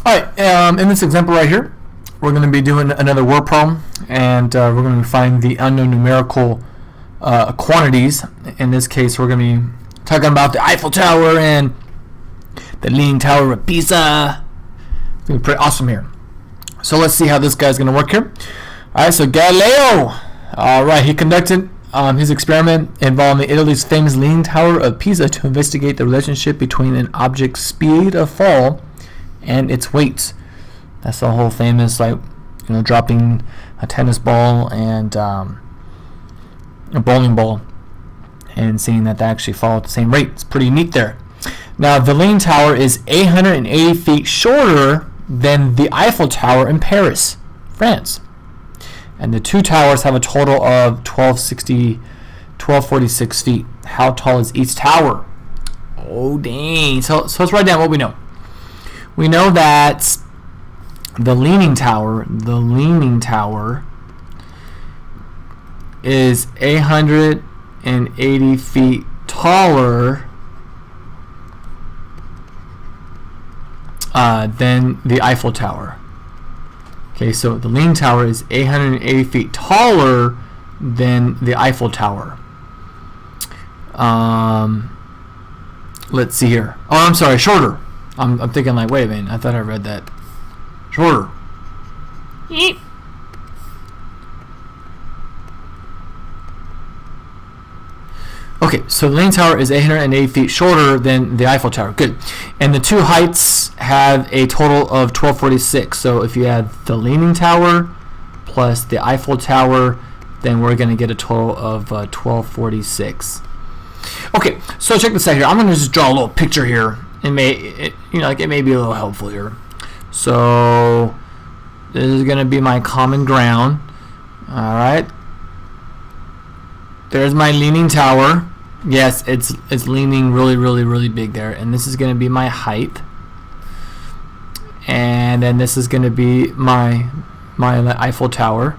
Alright, in this example right here, we're going to be doing another word problem, and we're going to find the unknown numerical quantities. In this case, we're going to be talking about the Eiffel Tower and the Leaning Tower of Pisa. It's going to be pretty awesome here. So let's see how this guy's going to work here. Alright, so Galileo, alright, he conducted his experiment involving Italy's famous Leaning Tower of Pisa to investigate the relationship between an object's speed of fall and its weight. That's the whole famous, like, dropping a tennis ball and a bowling ball and seeing that they actually fall at the same rate. It's pretty neat there. Now, the Leaning Tower is 880 feet shorter than the Eiffel Tower in Paris, France. And the two towers have a total of 1246 feet. How tall is each tower? Oh, dang. So let's write down what we know. We know that the Leaning Tower is 880 feet taller than the Eiffel Tower. Okay, so the Leaning Tower is 880 feet taller than the Eiffel Tower. Let's see here. Oh, I'm sorry, shorter. I'm thinking like, wait a minute, I thought I read that. Shorter. Yeep. Okay, so the Leaning Tower is 880 feet shorter than the Eiffel Tower. Good. And the two heights have a total of 1246. So if you add the Leaning Tower plus the Eiffel Tower, then we're going to get a total of 1246. Okay, so check this out here. I'm going to just draw a little picture here. It may be a little helpful here. So this is going to be my common ground. All right. There's my Leaning Tower. Yes, it's leaning really big there. And this is going to be my height. And then this is going to be my Eiffel Tower.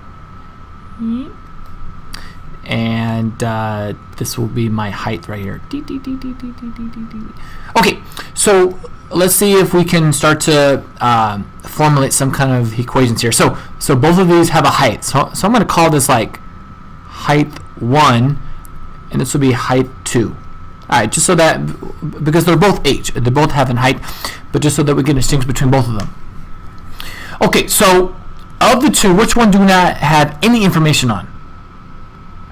And this will be my height right here. Okay, so let's see if we can start to formulate some kind of equations here. So both of these have a height. So I'm going to call this like height 1, and this will be height 2. Alright, just so that, because they're both h, they both have a height, but just so that we can distinguish between both of them. Okay, so of the two, which one do we not have any information on?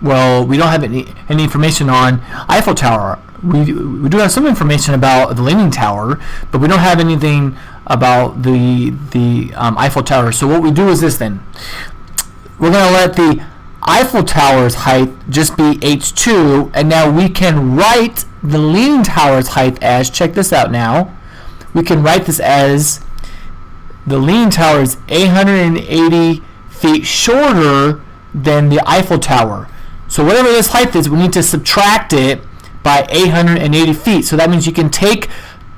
Well, we don't have any information on Eiffel Tower. We do have some information about the Leaning Tower, but we don't have anything about the Eiffel Tower. So what we do is this then. We're going to let the Eiffel Tower's height just be h2, and now we can write the Leaning Tower's height as, check this out now, we can write this as the Leaning Tower is 880 feet shorter than the Eiffel Tower. So whatever this height is, we need to subtract it by 880 feet. So that means you can take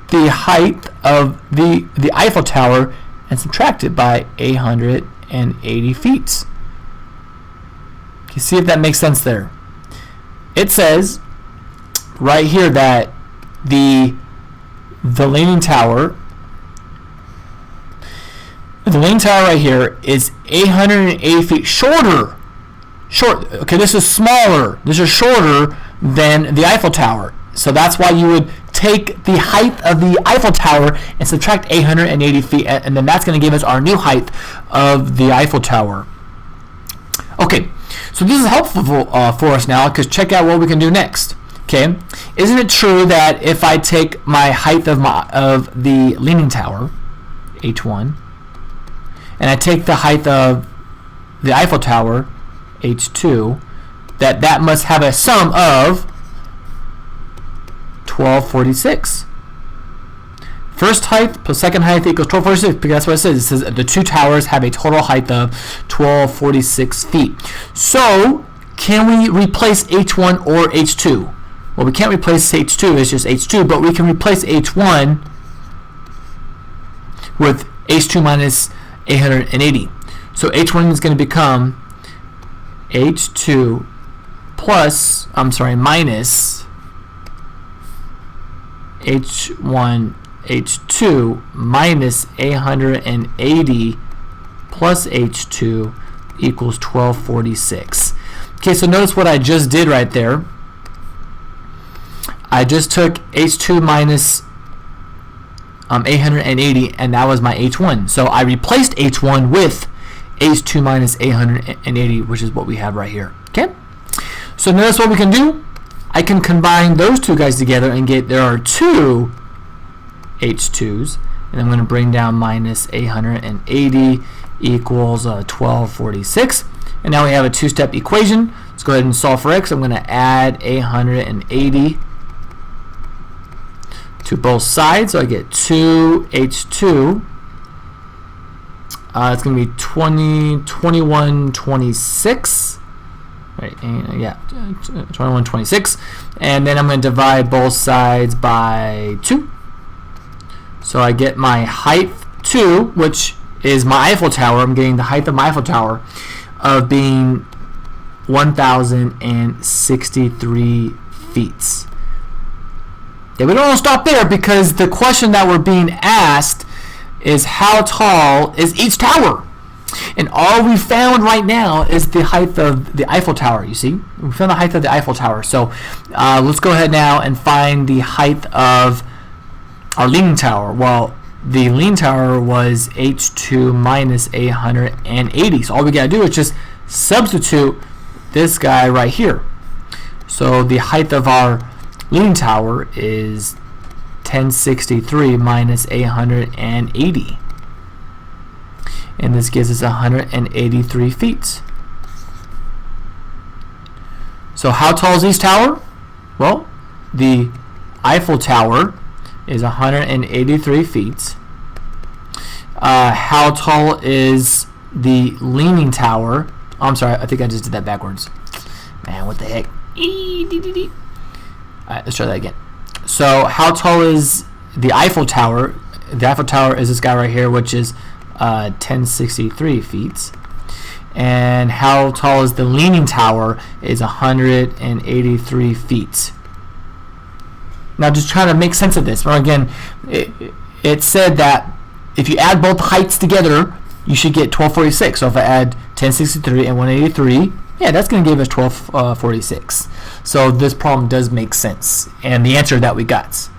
the height of the Eiffel Tower and subtract it by 880 feet. You see if that makes sense there. It says right here that the Leaning Tower right here is 880 feet shorter. Okay, this is smaller. This is shorter than the Eiffel Tower. So that's why you would take the height of the Eiffel Tower and subtract 880 feet, and then that's going to give us our new height of the Eiffel Tower. Okay, so this is helpful for us now, because check out what we can do next. Okay, isn't it true that if I take my height of the Leaning Tower, h1, and I take the height of the Eiffel Tower, h2, that must have a sum of 1246. First height plus second height equals 1246, because that's what it says. It says the two towers have a total height of 1246 feet. So, can we replace h1 or h2? Well, we can't replace h2, it's just h2, but we can replace h1 with h2 minus 880. So h1 is going to become h2 minus h1 H2 minus 880 plus H2 equals 1246. Okay, so notice what I just did right there. I just took H2 minus 880, and that was my H1. So I replaced H1 with H2 minus 880, which is what we have right here. Okay? So notice what we can do. I can combine those two guys together and get there are two H2s, and I'm going to bring down minus 880 equals 1246. And now we have a two-step equation. Let's go ahead and solve for x. I'm going to add 880 to both sides, so I get 2H2. It's going to be 2126. Right, yeah, 2126. And then I'm going to divide both sides by 2. So I get my height 2, which is my Eiffel Tower. I'm getting the height of my Eiffel Tower of being 1,063 feet. Yeah, we don't want to stop there because the question that we're being asked is how tall is each tower? And all we found right now is the height of the Eiffel Tower, you see? We found the height of the Eiffel Tower. So let's go ahead now and find the height of our leaning tower. Well, the leaning tower was H2 minus 880. So all we got to do is just substitute this guy right here. So the height of our leaning tower is 1063 minus 880. And this gives us 183 feet. So how tall is each tower? Well, the Eiffel Tower is 183 feet. How tall is the leaning tower? Oh, I'm sorry, I think I just did that backwards. Man, what the heck? Alright, let's try that again. So how tall is the Eiffel Tower? The Eiffel Tower is this guy right here, which is 1063 feet. And how tall is the leaning tower? Is 183 feet. Now just trying to make sense of this. Well, again, it said that if you add both heights together, you should get 1246. So if I add 1063 and 183, yeah, that's going to give us 1246. So this problem does make sense, and the answer that we got.